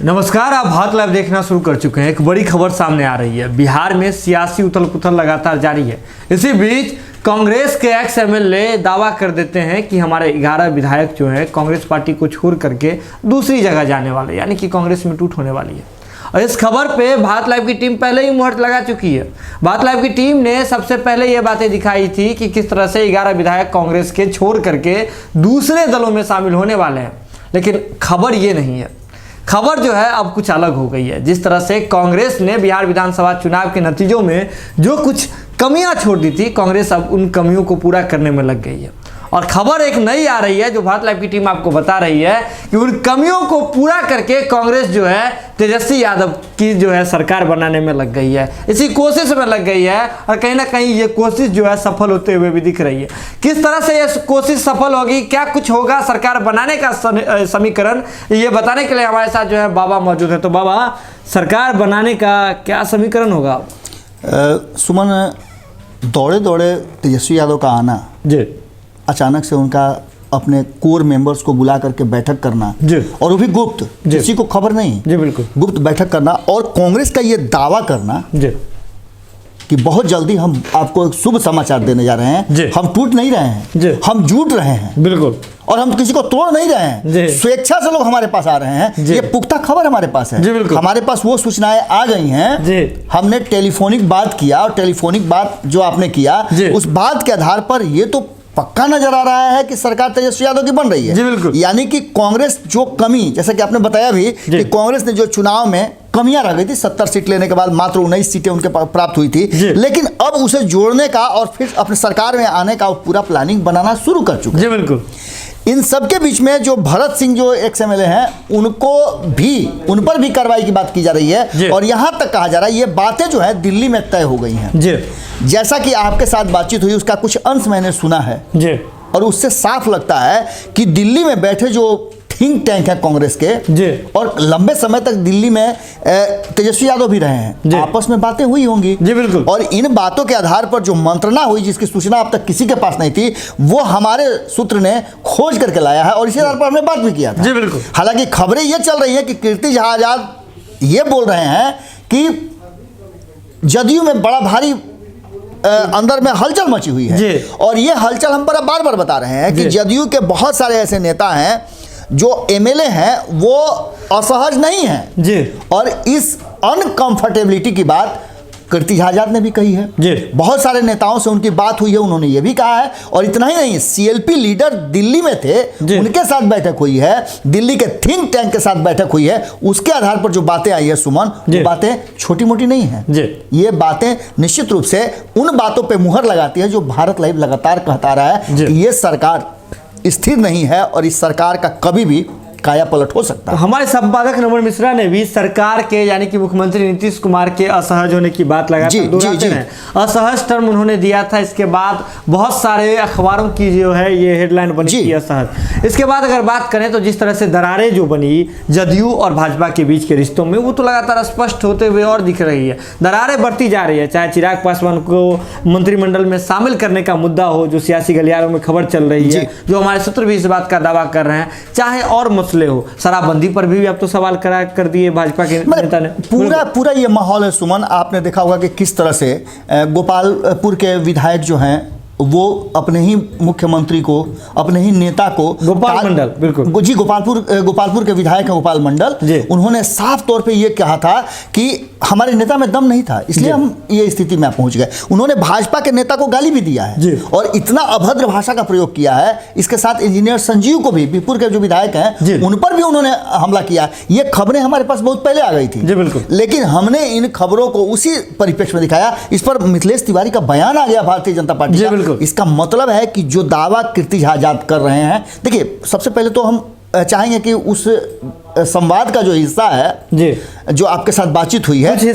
नमस्कार, आप भारत लाइव देखना शुरू कर चुके हैं। एक बड़ी खबर सामने आ रही है। बिहार में सियासी उथल पुथल लगातार जारी है। इसी बीच कांग्रेस के एक्स एमएलए दावा कर देते हैं कि हमारे 11 विधायक जो हैं कांग्रेस पार्टी को छोड़ करके दूसरी जगह जाने वाले, यानी कि कांग्रेस में टूट होने वाली है। और इस खबर पे भारत लाइव की टीम पहले ही मुहर लगा चुकी है। भारत लाइव की टीम ने सबसे पहले ये बातें दिखाई थी कि किस तरह से 11 विधायक कांग्रेस के छोड़ करके दूसरे दलों में शामिल होने वाले हैं। लेकिन खबर ये नहीं है। खबर जो है अब कुछ अलग हो गई है। जिस तरह से कांग्रेस ने बिहार विधानसभा चुनाव के नतीजों में जो कुछ कमियां छोड़ दी थी, कांग्रेस अब उन कमियों को पूरा करने में लग गई है। और खबर एक नई आ रही है जो भारत लाइव की टीम आपको बता रही है कि उन कमियों को पूरा करके कांग्रेस जो है तेजस्वी यादव की जो है सरकार बनाने में लग गई है, इसी कोशिश में लग गई है। और कहीं ना कहीं ये कोशिश जो है सफल होते हुए भी दिख रही है। किस तरह से ये कोशिश सफल होगी, क्या कुछ होगा सरकार बनाने का समीकरण, ये बताने के लिए हमारे साथ जो है बाबा मौजूद है। तो बाबा, सरकार बनाने का क्या समीकरण होगा? सुमन, दौड़े दौड़े तेजस्वी यादव का आना, जी, अचानक से उनका अपने कोर मेंबर्स को बुला करके बैठक करना, जी, और वो भी गुप्त, किसी को खबर नहीं, जी बिल्कुल, गुप्त बैठक करना, और कांग्रेस का ये दावा करना जी, कि बहुत जल्दी हम आपको एक शुभ समाचार देने जा रहे हैं, हम टूट नहीं रहे हैं, हम जुट रहे हैं, बिल्कुल, और हम किसी को तोड़ नहीं रहे हैं, स्वेच्छा से लोग हमारे पास आ रहे हैं, ये पुख्ता खबर हमारे पास है। हमारे पास वो सूचनाएं आ गई हैं, हमने टेलीफोनिक बात किया, और टेलीफोनिक बात जो आपने किया उस बात के आधार पर ये तो पक्का नजर आ रहा है कि सरकार तेजस्वी यादव की बन रही है। जी बिल्कुल। यानी कि कांग्रेस जो कमी, जैसा कि आपने बताया भी कि कांग्रेस ने जो चुनाव में कमियां रह गई थी, 70 सीट लेने के बाद मात्र 19 सीटें उनके प्राप्त हुई थी, लेकिन अब उसे जोड़ने का और फिर अपने सरकार में आने का पूरा प्लानिंग बनाना शुरू कर चुके हैं। जी बिल्कुल। इन सबके बीच में जो भरत सिंह जो एक्स एमएलए हैं, उन पर भी कार्रवाई की बात की जा रही है, और यहां तक कहा जा रहा है ये बातें जो है दिल्ली में तय हो गई हैं। जी, जैसा कि आपके साथ बातचीत हुई उसका कुछ अंश मैंने सुना है, जी, और उससे साफ लगता है कि दिल्ली में बैठे जो थिंक टैंक है कांग्रेस के, जी, और लंबे समय तक दिल्ली में तेजस्वी यादव भी रहे हैं, आपस में बातें हुई होंगी। जी बिल्कुल। और इन बातों के आधार पर जो मंत्रणा हुई, जिसकी सूचना अब तक किसी के पास नहीं थी, वो हमारे सूत्र ने खोज करके लाया है, और इसी आधार पर हमने बात भी किया था। जी बिल्कुल। हालांकि खबरें ये चल रही है कि कीर्ति झा आजाद ये बोल रहे हैं कि जदयू में बड़ा भारी अंदर में हलचल मची हुई है, और ये हलचल हम पर बार बार बता रहे हैं कि जदयू के बहुत सारे ऐसे नेता हैं जो एमएलए हैं वो असहज नहीं हैं, जी, और इस अनकंफर्टेबिलिटी की बात कीर्ति झा आजाद ने भी कही है। जी, बहुत सारे नेताओं से उनकी बात हुई है, उन्होंने ये भी कहा है। और इतना ही नहीं, सीएलपी लीडर दिल्ली में थे, उनके साथ बैठक हुई है, दिल्ली के थिंक टैंक के साथ बैठक हुई है। उसके आधार पर जो बातें आई है सुमन, वो बातें छोटी मोटी नहीं है। ये बातें निश्चित रूप से उन बातों पर मुहर लगाती है जो भारत लाइव लगातार कहता रहा है कि ये सरकार स्थिर नहीं है, और इस सरकार का कभी भी काया पलट हो सकता है। हमारे संपादक नमन मिश्रा ने भी सरकार के, यानी कि मुख्यमंत्री नीतीश कुमार के असहज होने की बात लगातार दोहराते हैं। असहज टर्म उन्होंने दिया था। इसके बाद बहुत सारे अखबारों की जो है ये हेडलाइन बनी थी, असहज। इसके बाद अगर बात करें तो जिस तरह से दरारें जो बनी जदयू और भाजपा के बीच के रिश्तों में, वो तो लगातार स्पष्ट होते हुए और दिख रही है। दरारें बढ़ती जा रही है, चाहे चिराग पासवान को मंत्रिमंडल में शामिल करने का मुद्दा हो, जो सियासी गलियारों में खबर चल रही है, जो हमारे सूत्र भी इस बात का दावा कर रहे हैं, चाहे और मसले हो, शराबबंदी पर भी अब तो सवाल कर दिए भाजपा के नेता ने। पूरा ये माहौल है सुमन। आपने देखा होगा कि किस तरह से गोपालपुर के विधायक जो हैं वो अपने ही मुख्यमंत्री को, अपने ही नेता को, गोपाल मंडल, बिल्कुल जी, गोपालपुर के विधायक हैं गोपाल मंडल, उन्होंने साफ तौर पे ये कहा था कि हमारे नेता में दम नहीं था, इसलिए हम ये स्थिति में पहुंच गए। उन्होंने भाजपा के नेता को गाली भी दिया है, और इतना अभद्र भाषा का प्रयोग किया है। इसके साथ इंजीनियर संजीव को भी, बीरपुर के जो विधायक हैं, उन पर भी उन्होंने हमला किया। ये खबरें हमारे पास बहुत पहले आ गई थी, लेकिन हमने इन खबरों को उसी परिप्रेक्ष्य में दिखाया। इस पर मिथिलेश तिवारी का बयान आ गया भारतीय जनता पार्टी का। इसका मतलब है कि जो दावा कीर्ति झा आजाद कर रहे हैं, देखिए, सबसे पहले तो हम चाहेंगे कि उस संवाद का जो हिस्सा है, जी, जो आपके साथ बातचीत हुई है,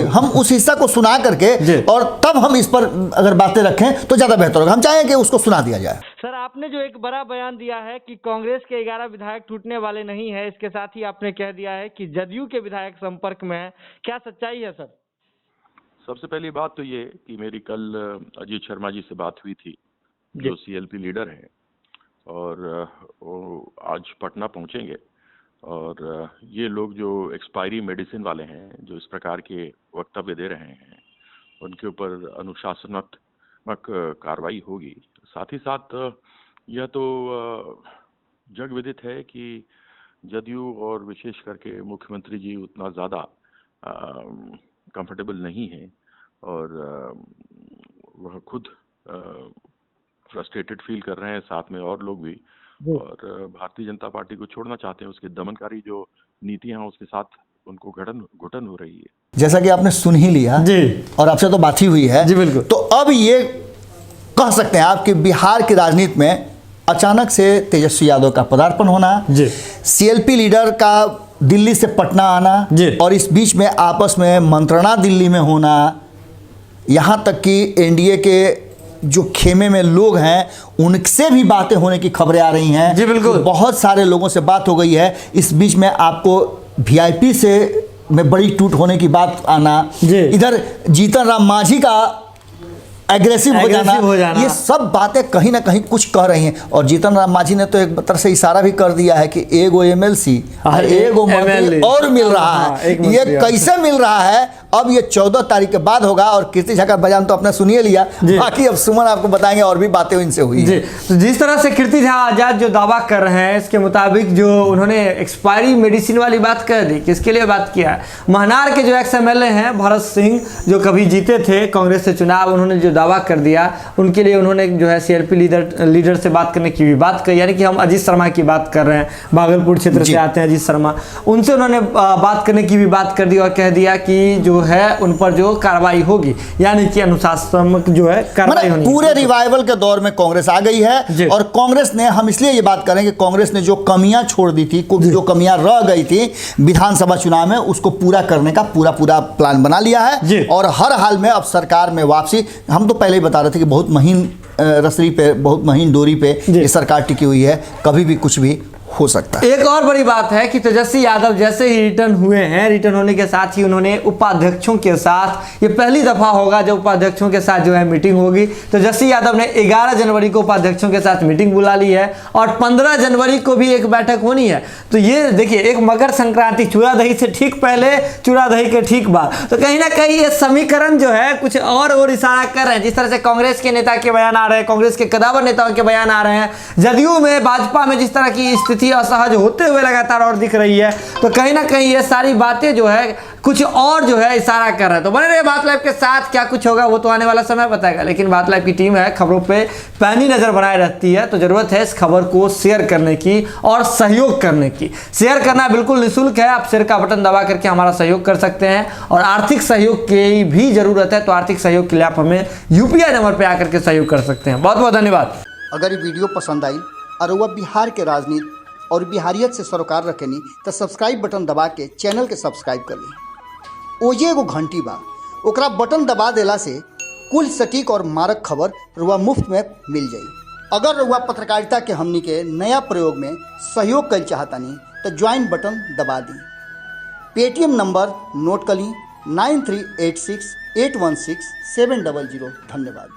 हम उस हिस्सा को सुना करके और तब हम इस पर अगर बातें रखें तो ज्यादा बेहतर होगा। हम चाहेंगे कि उसको सुना दिया जाए। सर, आपने जो एक बड़ा बयान दिया है कि कांग्रेस के 11 विधायक टूटने वाले नहीं है, इसके साथ ही आपने कह दिया है कि जदयू के विधायक संपर्क में है, क्या सच्चाई है सर? सबसे पहली बात तो ये कि मेरी कल अजीत शर्मा जी से बात हुई थी, जो सीएलपी लीडर हैं, और वो आज पटना पहुंचेंगे। और ये लोग जो एक्सपायरी मेडिसिन वाले हैं, जो इस प्रकार के वक्तव्य दे रहे हैं, उनके ऊपर अनुशासनात्मक कार्रवाई होगी। साथ ही साथ यह तो जग विदित है कि जदयू और विशेष करके मुख्यमंत्री जी उतना ज़्यादा कंफर्टेबल नहीं है और वह खुद फ्रस्ट्रेटेड फील कर रहे हैं, साथ में और लोग भी, और भारतीय जनता पार्टी को छोड़ना चाहते हैं। उसकी दमनकारी जो नीतियां हैं उसके साथ उनको घुटन हो रही है। जैसा कि आपने सुन ही लिया जी, और आपसे तो बात ही हुई है जी। बिल्कुल। तो अब ये कह सकते हैं आप कि बिहार की राजनीति में अचानक से तेजस्वी यादव का पदार्पण होना जी, सीएलपी लीडर का दिल्ली से पटना आना जी, और इस बीच में आपस में मंत्रणा दिल्ली में होना, यहाँ तक कि एनडीए के जो खेमे में लोग हैं उनसे भी बातें होने की खबरें आ रही हैं जी। बिल्कुल। बहुत सारे लोगों से बात हो गई है। इस बीच में आपको वीआईपी से में बड़ी टूट होने की बात आना जी, इधर जीतन राम मांझी का एग्रेसिव हो जाना, ये सब बातें कहीं ना कहीं कुछ कह रही हैं। और जीतन राम मांझी ने तो एक तरह से इशारा भी कर दिया है कि एगो एमएलसी एगो मंत्री और मिल रहा है। ये कैसे मिल रहा है अब ये 14 तारीख के बाद होगा। और कीर्ति झा का बयान तो आपने सुनिए लिया, बाकी अब सुमन आपको बताएंगे और भी बातें इनसे हुई जी। तो जिस तरह से कीर्ति झा आजाद जो दावा कर रहे हैं, इसके मुताबिक जो उन्होंने एक्सपायरी मेडिसिन वाली बात कर दी, किसके लिए बात किया है? महनार के जो एक्स एमएलए हैं भरत सिंह, जो कभी जीते थे कांग्रेस से चुनाव, उन्होंने जो दावा कर दिया, उनके लिए उन्होंने जो है सीएलपी लीडर से बात करने की भी बात कही। यानी कि हम अजीत शर्मा की बात कर रहे हैं, भागलपुर क्षेत्र से आते हैं अजीत शर्मा, उनसे उन्होंने बात करने की भी बात कर दी और कह दिया कि जो है उन पर जो कार्रवाई होगी, यानी कि अनुशासनात्मक जो है कार्रवाई होगी। पूरे रिवाइवल के दौर में कांग्रेस आ गई है और कांग्रेस ने, हम इसलिए ये बात करें कि कांग्रेस ने जो कमियां छोड़ दी थी, जो कमियां रह गई थी विधानसभा चुनाव में, उसको पूरा करने का पूरा प्लान बना लिया है। और हर हाल में अब सरकार में वापसी, हम तो पहले ही बता रहे थे कि बहुत महीन रसरी पे, बहुत महीन डोरी पे ये सरकार टिकी हुई है, कभी भी कुछ भी हो सकता है। एक और बड़ी बात है कि तेजस्वी यादव जैसे ही रिटर्न हुए हैं, रिटर्न होने के साथ ही उन्होंने उपाध्यक्षों के साथ, ये पहली दफा होगा जब उपाध्यक्षों के साथ जो है मीटिंग होगी। तेजस्वी यादव ने 11 जनवरी को उपाध्यक्षों के साथ मीटिंग बुला ली है और 15 जनवरी को भी एक बैठक होनी है। तो ये देखिए, एक मकर संक्रांति, चूड़ा दही से ठीक पहले, चूड़ा दही के ठीक बाद, तो कहीं ना कहीं ये समीकरण जो है कुछ और इशारा कर रहे हैं। जिस तरह से कांग्रेस के नेता के बयान आ रहे हैं, कांग्रेस के कदावर नेताओं के बयान आ रहे हैं, जदयू में, भाजपा में जिस तरह की स्थिति असहज होते हुए लगातार और दिख रही है, तो कहीं ना कहीं ये सारी बातें जो है कुछ और जो है इशारा कर रहा है। तो बने रहे बात लाइव के साथ, क्या कुछ होगा वो तो आने वाला समय बताएगा। लेकिन बात लाइव की टीम है, खबरों पे पैनी नजर बनाए रहती है, तो जरूरत है इस खबर को शेयर करने की और सहयोग करने की। शेयर करना बिल्कुल निःशुल्क है, आप शेयर का बटन दबा करके हमारा सहयोग कर सकते हैं। और आर्थिक सहयोग की भी जरूरत है, तो आर्थिक सहयोग के लिए आप हमें यूपीआई नंबर पर आकर के सहयोग कर सकते हैं। बहुत बहुत धन्यवाद। अगर ये वीडियो पसंद आई और वह बिहार के राजनीति और बिहारियत से सरोकार रखेनी तो सब्सक्राइब बटन दबा के चैनल के सब्सक्राइब कर ली। ओजे एगो घंटी बा, ओकरा बटन दबा देला से कुल सटीक और मारक खबर रुआ मुफ्त में मिल जाई। अगर रुआ पत्रकारिता के हमनी के नया प्रयोग में सहयोग कर चाहतानी तो ज्वाइन बटन दबा दी। पेटीएम नंबर नोट कर ली 9386816700। धन्यवाद।